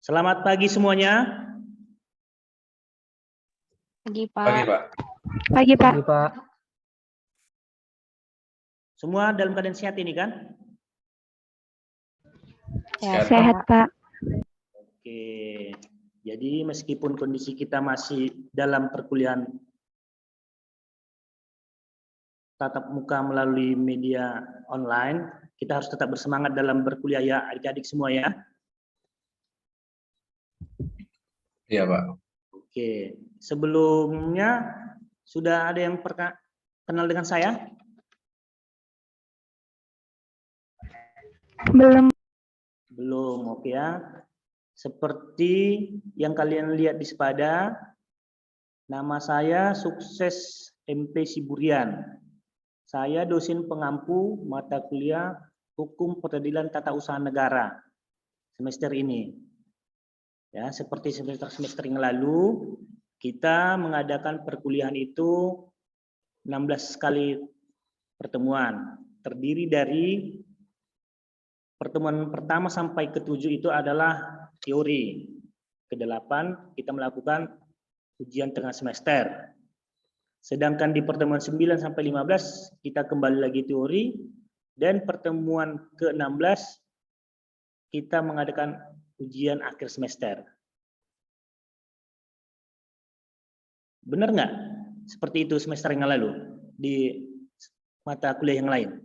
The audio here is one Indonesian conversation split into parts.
Selamat pagi semuanya. Pagi, Pak. Pagi, Pak. Pagi, Pak. Pagi, Pak. Semua dalam keadaan sehat ini kan? Ya, sehat, Pak. Oke. Jadi meskipun kondisi kita masih dalam perkuliahan tatap muka melalui media online, kita harus tetap bersemangat dalam berkuliah ya adik-adik semua ya. Iya, Pak. Oke, sebelumnya sudah ada yang kenal dengan saya? Belum. Belum, oke ya. Seperti yang kalian lihat di sepada, nama saya Sukses MP Siburian. Saya dosen pengampu mata kuliah Hukum Peradilan Tata Usaha Negara semester ini. Ya, seperti semester yang lalu, kita mengadakan perkuliahan itu 16 kali pertemuan. Terdiri dari pertemuan pertama sampai ke-7 itu adalah teori. Ke-8 kita melakukan ujian tengah semester. Sedangkan di pertemuan 9 sampai 15 kita kembali lagi teori, dan pertemuan ke-16 kita mengadakan ujian akhir semester. Benar nggak? Seperti itu semester yang lalu di mata kuliah yang lain?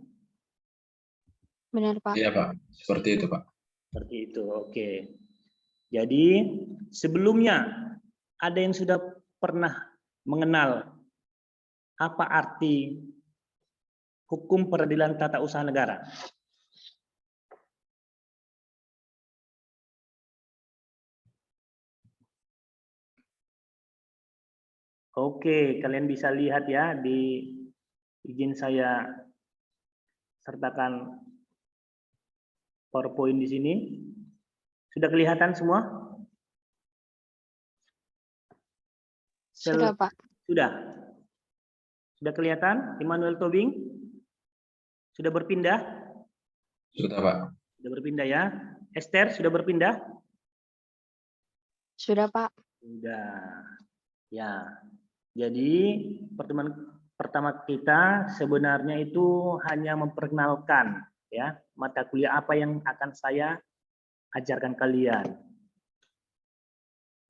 Benar, Pak. Iya, Pak. Seperti itu, Pak. Seperti itu, oke. Jadi sebelumnya ada yang sudah pernah mengenal apa arti hukum peradilan tata usaha negara? Oke, kalian bisa lihat ya, di izin saya sertakan PowerPoint di sini. Sudah kelihatan semua? Sudah, Pak. Sudah. Sudah kelihatan? Immanuel Tobing? Sudah berpindah? Sudah, Pak. Sudah berpindah ya. Esther sudah berpindah? Sudah, Pak. Sudah. Ya. Jadi pertemuan pertama kita sebenarnya itu hanya memperkenalkan ya mata kuliah apa yang akan saya ajarkan kalian.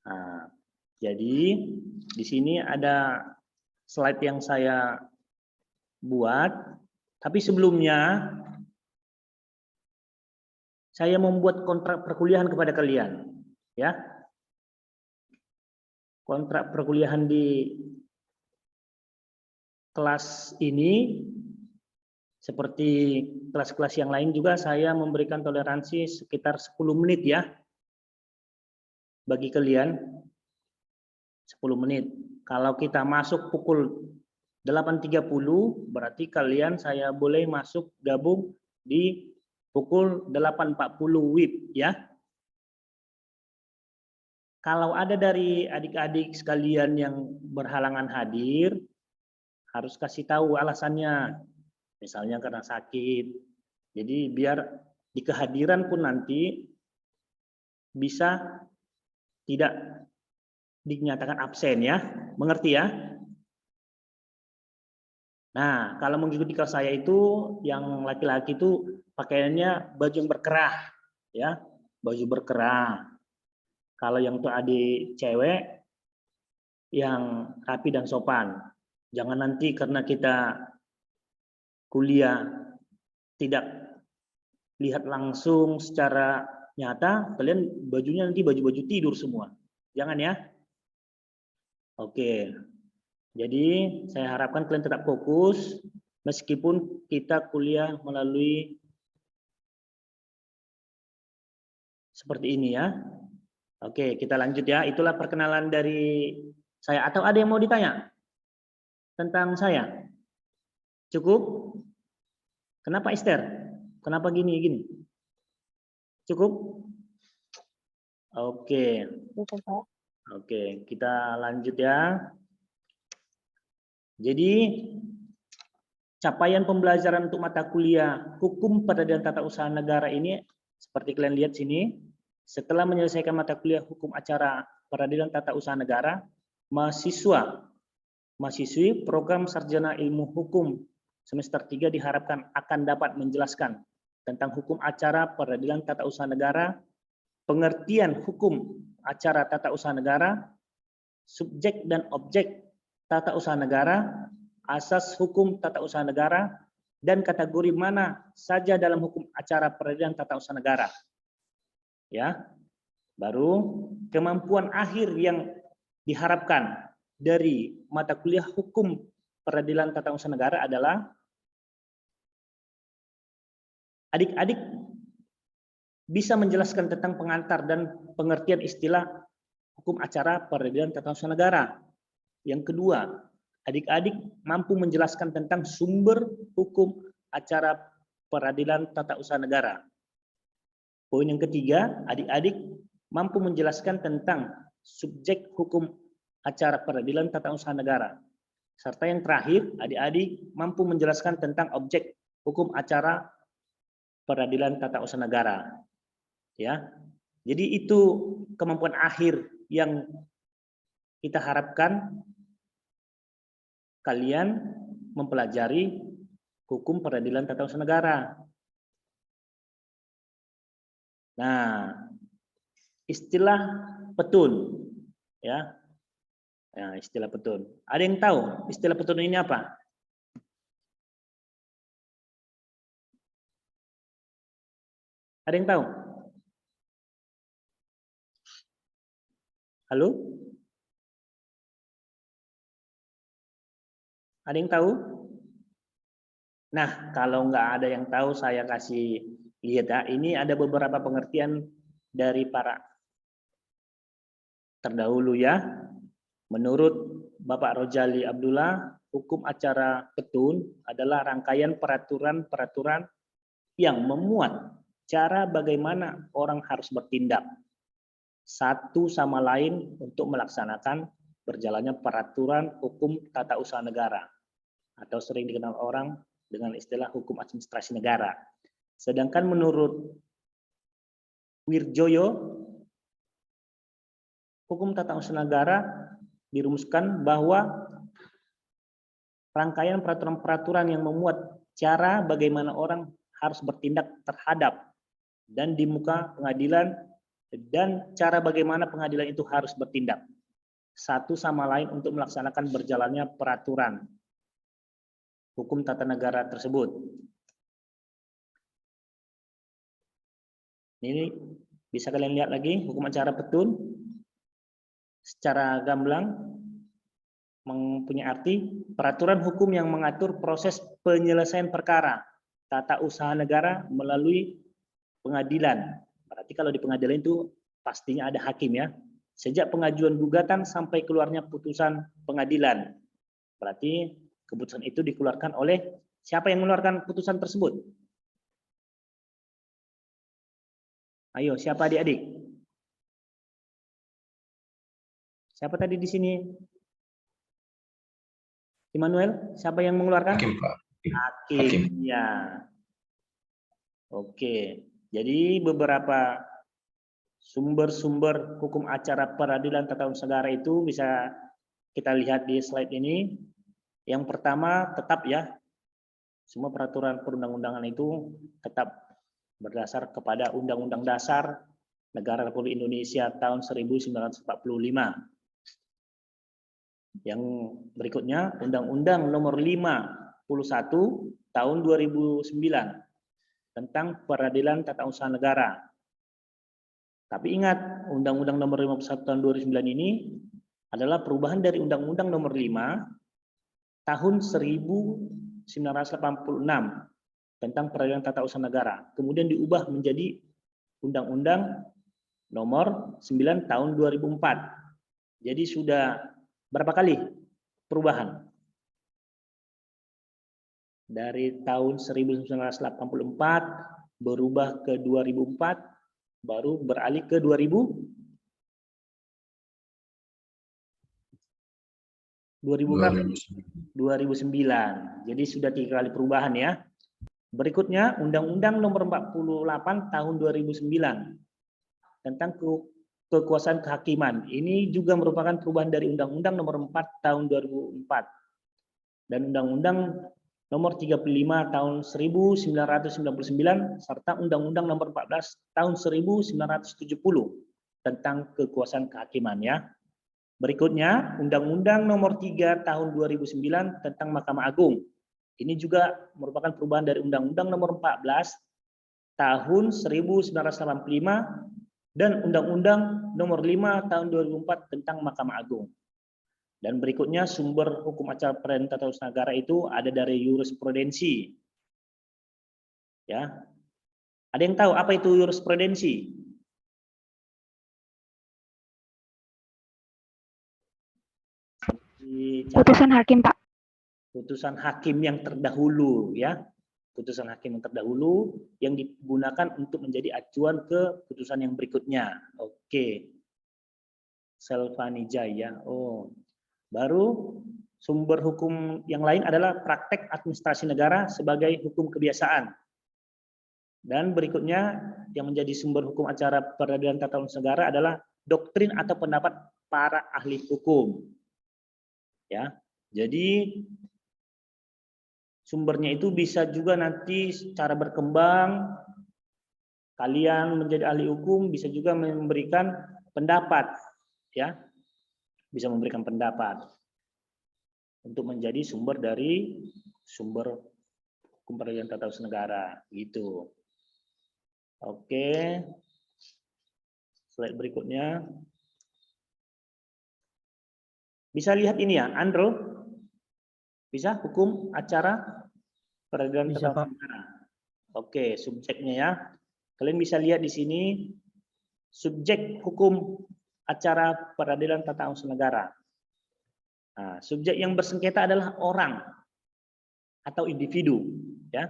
Nah, jadi di sini ada slide yang saya buat, tapi sebelumnya saya membuat kontrak perkuliahan kepada kalian, ya. Kontrak perkuliahan di kelas ini seperti kelas-kelas yang lain juga saya memberikan toleransi sekitar 10 menit ya bagi kalian. 10 menit. Kalau kita masuk pukul 8.30 berarti kalian saya boleh masuk gabung di pukul 8.40 WIB ya. Kalau ada dari adik-adik sekalian yang berhalangan hadir, harus kasih tahu alasannya. Misalnya karena sakit. Jadi biar di kehadiran pun nanti bisa tidak dinyatakan absen ya. Mengerti ya? Nah, kalau mengikuti kelas saya itu yang laki-laki itu pakaiannya baju yang berkerah ya, baju berkerah. Kalau yang untuk adik cewek yang rapi dan sopan. Jangan nanti karena kita kuliah tidak lihat langsung secara nyata, kalian bajunya nanti baju-baju tidur semua. Jangan ya. Oke. Jadi saya harapkan kalian tetap fokus meskipun kita kuliah melalui seperti ini ya. Oke, kita lanjut ya. Itulah perkenalan dari saya. Atau ada yang mau ditanya tentang saya? Cukup? Kenapa Esther? Kenapa gini? Cukup? Oke. Oke, kita lanjut ya. Jadi capaian pembelajaran untuk mata kuliah Hukum Peradilan Tata Usaha Negara ini, seperti kalian lihat sini, setelah menyelesaikan mata kuliah Hukum Acara Peradilan Tata Usaha Negara, mahasiswi program Sarjana Ilmu Hukum semester 3 diharapkan akan dapat menjelaskan tentang hukum acara peradilan tata usaha negara, pengertian hukum acara tata usaha negara, subjek dan objek tata usaha negara, asas hukum tata usaha negara, dan kategori mana saja dalam hukum acara peradilan tata usaha negara. Ya. Baru kemampuan akhir yang diharapkan dari mata kuliah hukum peradilan tata usaha negara adalah adik-adik bisa menjelaskan tentang pengantar dan pengertian istilah hukum acara peradilan tata usaha negara. Yang kedua, adik-adik mampu menjelaskan tentang sumber hukum acara peradilan tata usaha negara. Poin yang ketiga, adik-adik mampu menjelaskan tentang subjek hukum acara peradilan tata usaha negara. Serta yang terakhir, adik-adik mampu menjelaskan tentang objek hukum acara peradilan tata usaha negara. Ya. Jadi itu kemampuan akhir yang kita harapkan kalian mempelajari hukum peradilan tata usaha negara. Nah, istilah petun, ya. Nah, istilah petun. Ada yang tahu istilah petun ini apa? Ada yang tahu? Halo? Ada yang tahu? Nah, kalau nggak ada yang tahu, saya kasih lihat ya. Ini ada beberapa pengertian dari para terdahulu ya. Menurut Bapak Rojali Abdullah, hukum acara petun adalah rangkaian peraturan-peraturan yang memuat cara bagaimana orang harus bertindak satu sama lain untuk melaksanakan berjalannya peraturan hukum tata usaha negara atau sering dikenal orang dengan istilah hukum administrasi negara. Sedangkan menurut Wirjoyo, hukum tata usaha negara dirumuskan bahwa rangkaian peraturan-peraturan yang memuat cara bagaimana orang harus bertindak terhadap dan di muka pengadilan dan cara bagaimana pengadilan itu harus bertindak satu sama lain untuk melaksanakan berjalannya peraturan hukum tata negara tersebut. Ini bisa kalian lihat lagi hukum acara petun secara gamblang mempunyai arti peraturan hukum yang mengatur proses penyelesaian perkara tata usaha negara melalui pengadilan. Berarti kalau di pengadilan itu pastinya ada hakim ya. Sejak pengajuan gugatan sampai keluarnya putusan pengadilan. Berarti keputusan itu dikeluarkan oleh siapa yang mengeluarkan putusan tersebut? Ayo, siapa adik-adik? Siapa tadi di sini? Immanuel, siapa yang mengeluarkan? Hakim, Pak. Hakim. Ya. Oke. Jadi beberapa sumber-sumber hukum acara peradilan tata usaha negara itu bisa kita lihat di slide ini. Yang pertama tetap ya, semua peraturan perundang-undangan itu tetap berdasar kepada Undang-Undang Dasar Negara Republik Indonesia tahun 1945. Yang berikutnya Undang-Undang Nomor 51 tahun 2009 tentang peradilan tata usaha negara. Tapi ingat, Undang-Undang Nomor 51 tahun 2009 ini adalah perubahan dari Undang-Undang Nomor 5 tahun 1986 tentang peradilan tata usaha negara. Kemudian diubah menjadi Undang-Undang Nomor 9 tahun 2004. Jadi sudah berapa kali perubahan? Dari tahun 1984 berubah ke 2004, baru beralih ke 2000 2000 berapa? 2009. 2009. Jadi sudah 3 kali perubahan ya. Berikutnya Undang-Undang Nomor 48 Tahun 2009 tentang kekuasaan kehakiman. Ini juga merupakan perubahan dari Undang-Undang Nomor 4 Tahun 2004 dan Undang-Undang Nomor 35 Tahun 1999 serta Undang-Undang Nomor 14 Tahun 1970 tentang kekuasaan kehakiman ya. Berikutnya Undang-Undang Nomor 3 Tahun 2009 tentang Mahkamah Agung. Ini juga merupakan perubahan dari Undang-Undang Nomor 14 Tahun 1985 dan Undang-Undang Nomor 5 Tahun 2004 tentang Mahkamah Agung. Dan berikutnya sumber hukum acara peradilan tata usaha negara itu ada dari jurisprudensi. Ya. Ada yang tahu apa itu jurisprudensi? Putusan hakim, Pak. Putusan hakim yang terdahulu ya. Putusan hakim yang terdahulu yang digunakan untuk menjadi acuan ke putusan yang berikutnya. Oke. Selvani Jaya. Oh. Baru sumber hukum yang lain adalah praktek administrasi negara sebagai hukum kebiasaan. Dan berikutnya yang menjadi sumber hukum acara peradilan tata usaha negara adalah doktrin atau pendapat para ahli hukum. Ya. Jadi sumbernya itu bisa juga nanti secara berkembang kalian menjadi ahli hukum bisa juga memberikan pendapat ya. Bisa memberikan pendapat untuk menjadi sumber dari sumber hukum peradilan tata usaha negara gitu. Oke. Slide berikutnya. Bisa lihat ini ya, Andro. Bisa hukum acara peradilan tata usaha negara. Oke, subjeknya ya. Kalian bisa lihat di sini subjek hukum acara peradilan tata usaha negara. Nah, subjek yang bersengketa adalah orang atau individu, ya,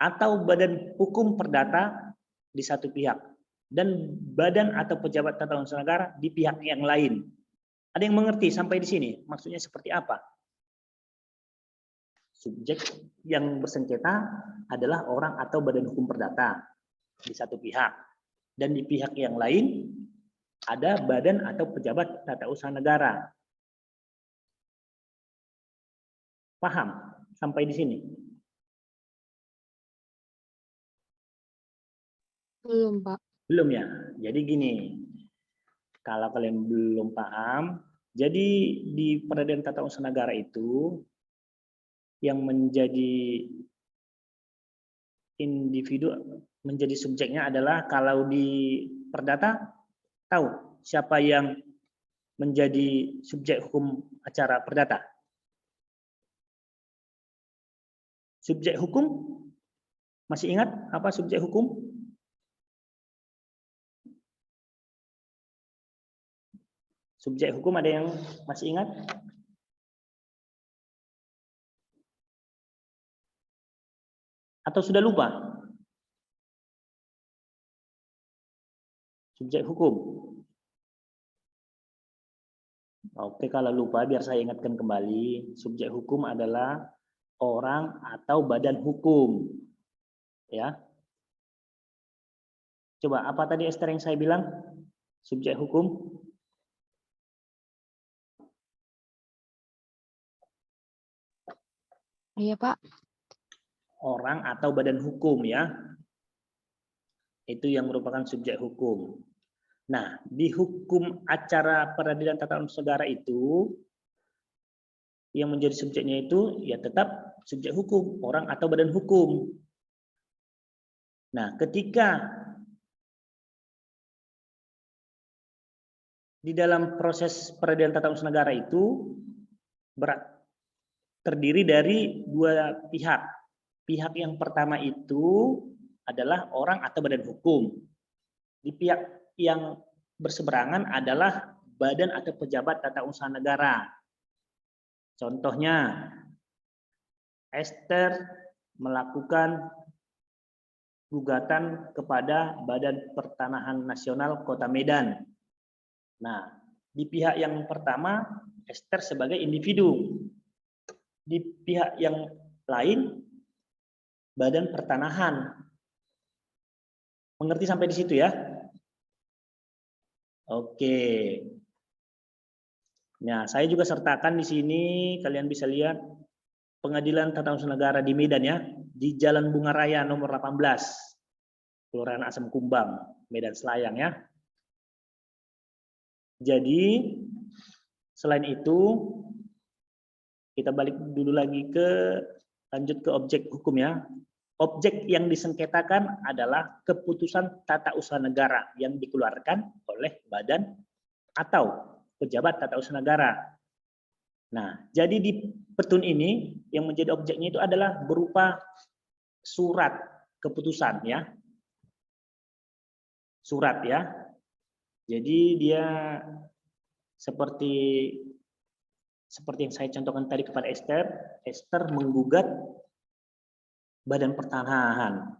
atau badan hukum perdata di satu pihak dan badan atau pejabat tata usaha negara di pihak yang lain. Ada yang mengerti sampai di sini? Maksudnya seperti apa? Subjek yang bersengketa adalah orang atau badan hukum perdata di satu pihak dan di pihak yang lain ada badan atau pejabat tata usaha negara. Paham sampai di sini? Belum, Pak. Belum ya? Jadi gini, kalau kalian belum paham, jadi di peradilan tata usaha negara itu yang menjadi individu, menjadi subjeknya adalah kalau di perdata, tahu siapa yang menjadi subjek hukum acara perdata? Subjek hukum, masih ingat apa subjek hukum? Subjek hukum ada yang masih ingat? Atau sudah lupa? Subjek hukum. Oke, kalau lupa biar saya ingatkan kembali. Subjek hukum adalah orang atau badan hukum. Ya. Coba apa tadi Esther yang saya bilang? Subjek hukum. Iya, Pak. Orang atau badan hukum ya. Itu yang merupakan subjek hukum. Nah, di hukum acara peradilan tata usaha negara itu yang menjadi subjeknya itu ya tetap subjek hukum, orang atau badan hukum. Nah, ketika di dalam proses peradilan tata usaha negara itu terdiri dari dua pihak. Pihak yang pertama itu adalah orang atau badan hukum. Di pihak yang berseberangan adalah badan atau pejabat tata usaha negara. Contohnya, Esther melakukan gugatan kepada Badan Pertanahan Nasional Kota Medan. Nah, di pihak yang pertama Esther sebagai individu. Di pihak yang lain, badan pertanahan. Mengerti sampai di situ ya? Oke. Nah, saya juga sertakan di sini, kalian bisa lihat Pengadilan Tata Usaha Negara di Medan ya, di Jalan Bunga Raya nomor 18, Kelurahan Asam Kumbang, Medan Selayang ya. Jadi selain itu kita balik dulu lagi lanjut ke objek hukum ya. Objek yang disengketakan adalah keputusan tata usaha negara yang dikeluarkan oleh badan atau pejabat tata usaha negara. Nah, jadi di petun ini yang menjadi objeknya itu adalah berupa surat keputusan ya. Surat ya. Jadi dia seperti yang saya contohkan tadi kepada Esther. Esther menggugat Badan Pertanahan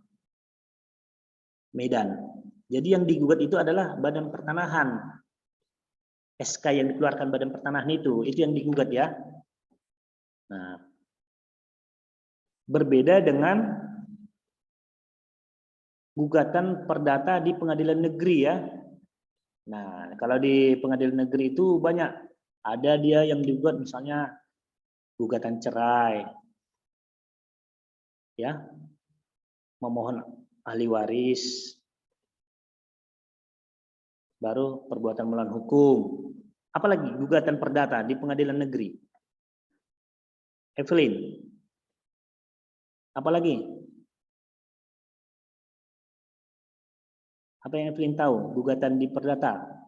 Medan. Jadi yang digugat itu adalah Badan Pertanahan. SK yang dikeluarkan Badan Pertanahan itu yang digugat ya. Nah, berbeda dengan gugatan perdata di pengadilan negeri ya. Nah, kalau di pengadilan negeri itu banyak. Ada dia yang digugat misalnya gugatan cerai, ya, memohon ahli waris, baru perbuatan melawan hukum. Apalagi gugatan perdata di pengadilan negeri. Evelyn, apalagi? Apa yang Evelyn tahu? Gugatan di perdata.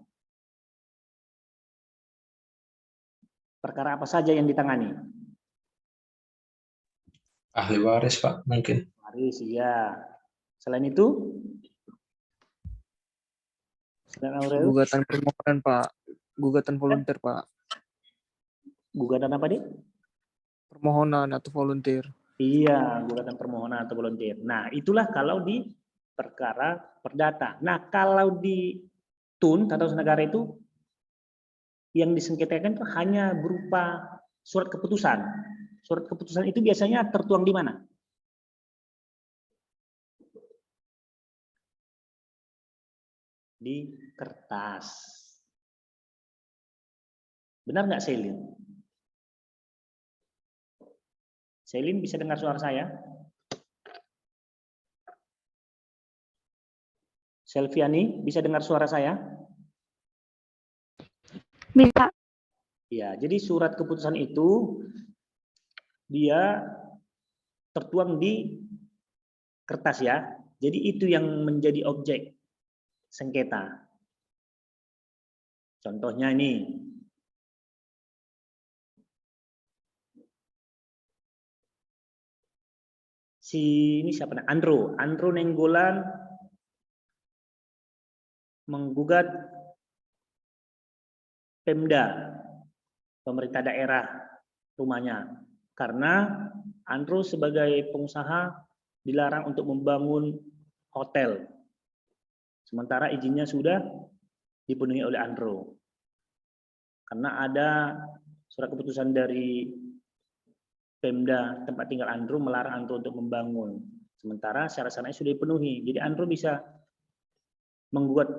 Perkara apa saja yang ditangani? Ahli waris, Pak, mungkin. Waris, iya. Selain itu? Selain Aurel? Gugatan permohonan, Pak. Gugatan volunteer, Pak. Gugatan apa nih? Permohonan atau volunteer. Iya, gugatan permohonan atau volunteer. Nah, itulah kalau di perkara perdata. Nah, kalau di TUN, Tata Usaha Negara itu, yang disengketakan itu hanya berupa surat keputusan. Surat keputusan itu biasanya tertuang di mana? Di kertas. Benar nggak, Selin? Selin bisa dengar suara saya? Selviani bisa dengar suara saya? Bisa. Ya, jadi surat keputusan itu dia tertuang di kertas ya. Jadi itu yang menjadi objek sengketa. Contohnya ini. Ini siapa? Andro Nenggolan menggugat Pemda, pemerintah daerah rumahnya, karena Andro sebagai pengusaha dilarang untuk membangun hotel, sementara izinnya sudah dipenuhi oleh Andro, karena ada surat keputusan dari Pemda tempat tinggal Andro melarang Andro untuk membangun, sementara syarat-syaratnya sudah dipenuhi, jadi Andro bisa menggugat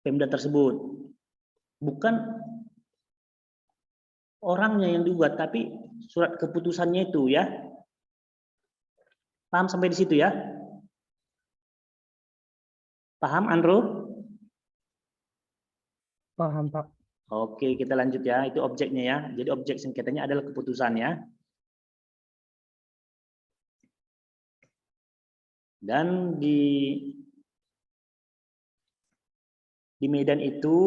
Pemda tersebut. Bukan orangnya yang digugat, tapi surat keputusannya itu ya. Paham sampai di situ ya? Paham, Andro? Paham, Pak. Oke, kita lanjut ya. Itu objeknya ya. Jadi objek sengketanya adalah keputusan ya. Dan di Medan itu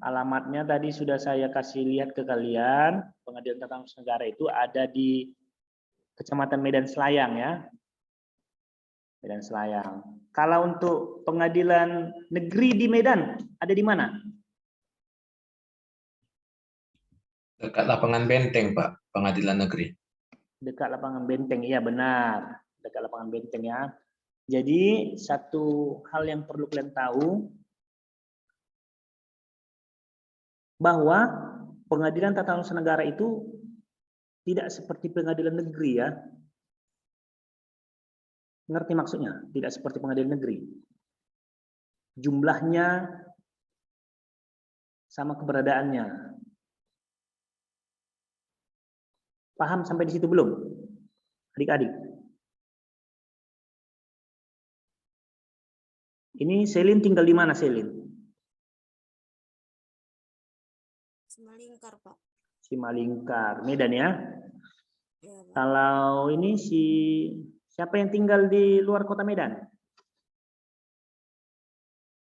alamatnya tadi sudah saya kasih lihat ke kalian. Pengadilan Tata Usaha Negara itu ada di Kecamatan Medan Selayang ya. Medan Selayang. Kalau untuk pengadilan negeri di Medan, ada di mana? Dekat lapangan Benteng, Pak, pengadilan negeri. Dekat lapangan Benteng, iya benar. Dekat lapangan Benteng ya. Jadi satu hal yang perlu kalian tahu, bahwa pengadilan tata usaha negara itu tidak seperti pengadilan negeri ya. Ngerti maksudnya? Tidak seperti pengadilan negeri. Jumlahnya sama keberadaannya. Paham sampai di situ belum? Adik-adik. Ini Selin tinggal di mana, Selin? Simalingkar, Pak. Simalingkar, Medan ya. Iya, Pak. Kalau ini siapa yang tinggal di luar kota Medan?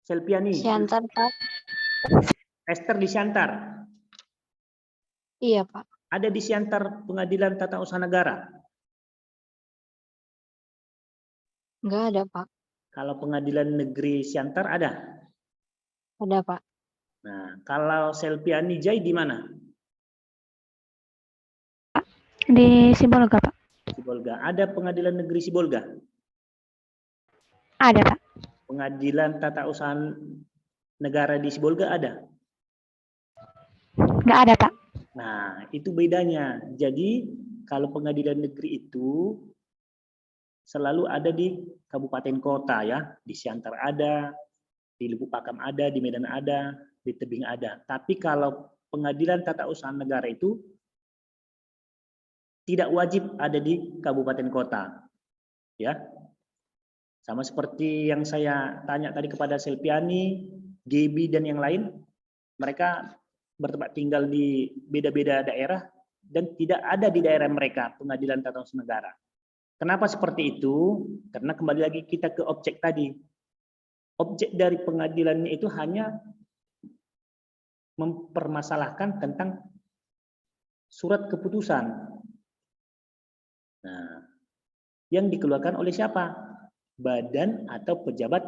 Selpiani. Siantar, Pak. Esther di Siantar. Iya, Pak. Ada di Siantar Pengadilan Tata Usaha Negara. Enggak ada, Pak. Kalau Pengadilan Negeri Siantar ada. Ada, Pak. Nah, kalau Selpiani Jai di mana? Di Sibolga, Pak. Sibolga. Ada Pengadilan Negeri Sibolga. Ada, Pak. Pengadilan Tata Usaha Negara di Sibolga ada. Enggak ada, Pak. Nah, itu bedanya. Jadi, kalau pengadilan negeri itu selalu ada di kabupaten kota ya. Di Siantar ada, di Lubuk Pakam ada, di Medan ada, di Tebing ada. Tapi kalau pengadilan tata usaha negara itu tidak wajib ada di kabupaten kota. Ya. Sama seperti yang saya tanya tadi kepada Selpiani, Gebi dan yang lain, mereka bertempat tinggal di beda-beda daerah dan tidak ada di daerah mereka pengadilan tata usaha negara. Kenapa seperti itu? Karena kembali lagi kita ke objek tadi. Objek dari pengadilannya itu hanya mempermasalahkan tentang surat keputusan. Nah, yang dikeluarkan oleh siapa? Badan atau pejabat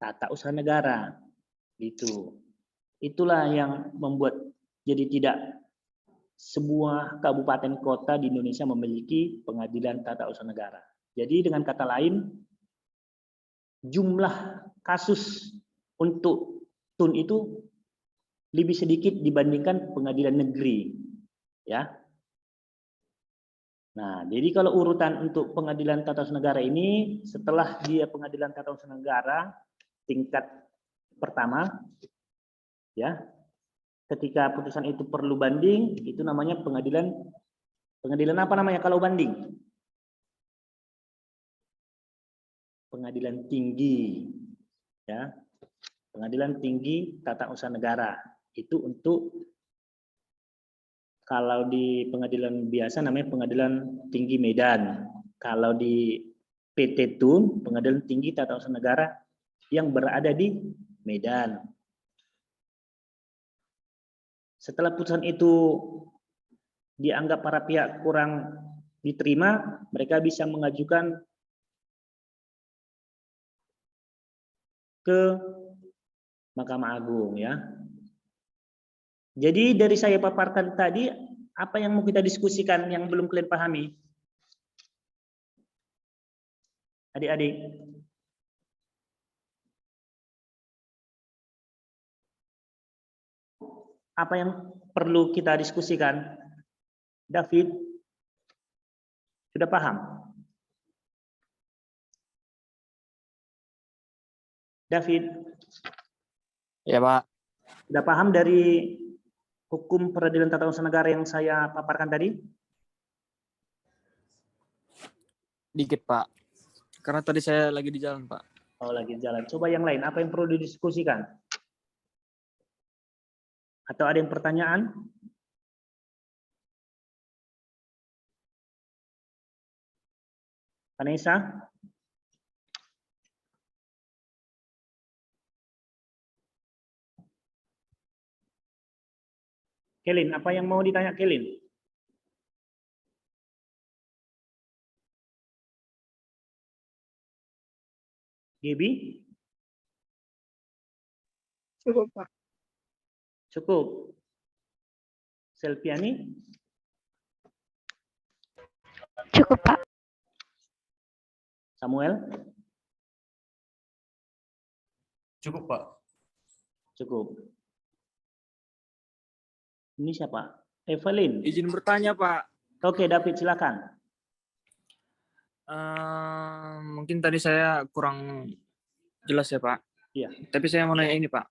tata usaha negara. Gitu. Itulah yang membuat jadi tidak sebuah kabupaten kota di Indonesia memiliki pengadilan tata usaha negara. Jadi dengan kata lain, jumlah kasus untuk TUN itu lebih sedikit dibandingkan pengadilan negeri, ya. Nah, jadi kalau urutan untuk pengadilan tata usaha negara ini, setelah dia pengadilan tata usaha negara tingkat pertama, ya, ketika putusan itu perlu banding, itu namanya pengadilan apa namanya kalau banding? Pengadilan tinggi, ya, pengadilan tinggi tata usaha negara. Itu untuk kalau di pengadilan biasa namanya pengadilan tinggi Medan. Kalau di PT TUN, pengadilan tinggi tata usaha negara yang berada di Medan. Setelah putusan itu dianggap para pihak kurang diterima, mereka bisa mengajukan ke Mahkamah Agung ya. Jadi dari saya paparkan tadi, apa yang mau kita diskusikan yang belum kalian pahami? Adik-adik. Apa yang perlu kita diskusikan? David, sudah paham? David, Ya, Pak. sudah paham dari hukum peradilan tata usaha negara yang saya paparkan tadi? Dikit, Pak. Karena tadi saya lagi di jalan, Pak. Oh, lagi jalan. Coba yang lain, apa yang perlu didiskusikan? Atau ada yang pertanyaan? Vanessa? Kelin, apa yang mau ditanya Kelin? Gibi? Cukup, Pak. Cukup. Selpiani? Cukup, Pak. Samuel? Cukup, Pak. Cukup. Ini siapa? Evelyn. Izin bertanya, Pak. Oke, David, silakan. Mungkin tadi saya kurang jelas ya, Pak. Iya. Tapi saya mau nanya ini, Pak.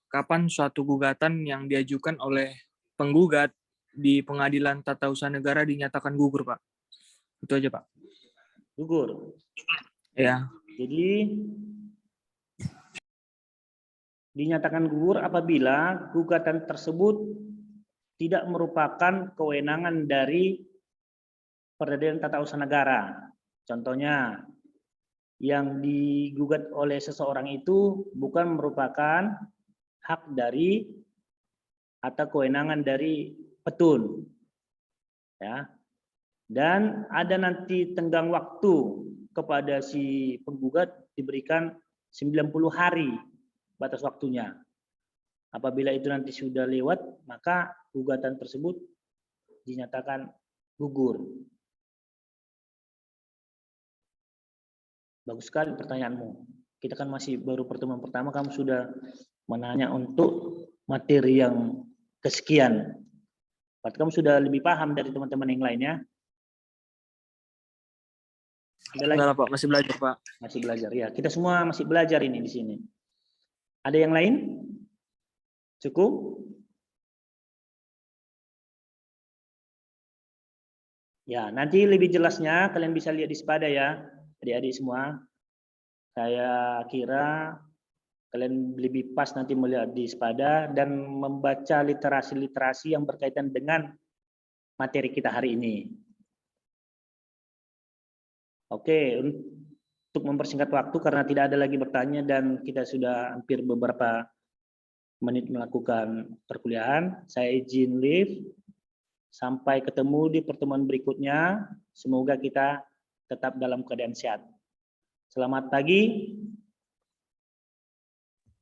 Kapan suatu gugatan yang diajukan oleh penggugat di Pengadilan Tata Usaha Negara dinyatakan gugur, Pak? Itu aja, Pak. Gugur. Ya. Jadi dinyatakan gugur apabila gugatan tersebut tidak merupakan kewenangan dari Pengadilan Tata Usaha Negara. Contohnya, yang digugat oleh seseorang itu bukan merupakan hak dari atau kewenangan dari petun. Ya. Dan ada nanti tenggang waktu kepada si penggugat diberikan 90 hari batas waktunya. Apabila itu nanti sudah lewat, maka gugatan tersebut dinyatakan gugur. Bagus sekali pertanyaanmu. Kita kan masih baru pertemuan pertama, kamu sudah menanya untuk materi yang kesekian. Berarti kamu sudah lebih paham dari teman-teman yang lainnya. Ada lagi? Enggak lah, Pak. Masih belajar, Pak. Masih belajar, ya. Kita semua masih belajar ini di sini. Ada yang lain? Cukup? Ya, nanti lebih jelasnya kalian bisa lihat di Sepada ya, adik-adik semua. Saya kira kalian lebih pas nanti melihat di Sepada dan membaca literasi-literasi yang berkaitan dengan materi kita hari ini. Oke, untuk mempersingkat waktu karena tidak ada lagi bertanya dan kita sudah hampir beberapa menit melakukan perkuliahan, saya izin leave. Sampai ketemu di pertemuan berikutnya. Semoga kita tetap dalam keadaan sehat. Selamat pagi.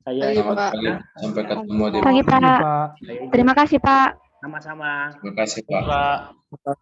Saya Selamat pagi. Sampai ketemu di Pagi, Pak. Terima kasih, Pak. sama-sama. Terima kasih, Pak.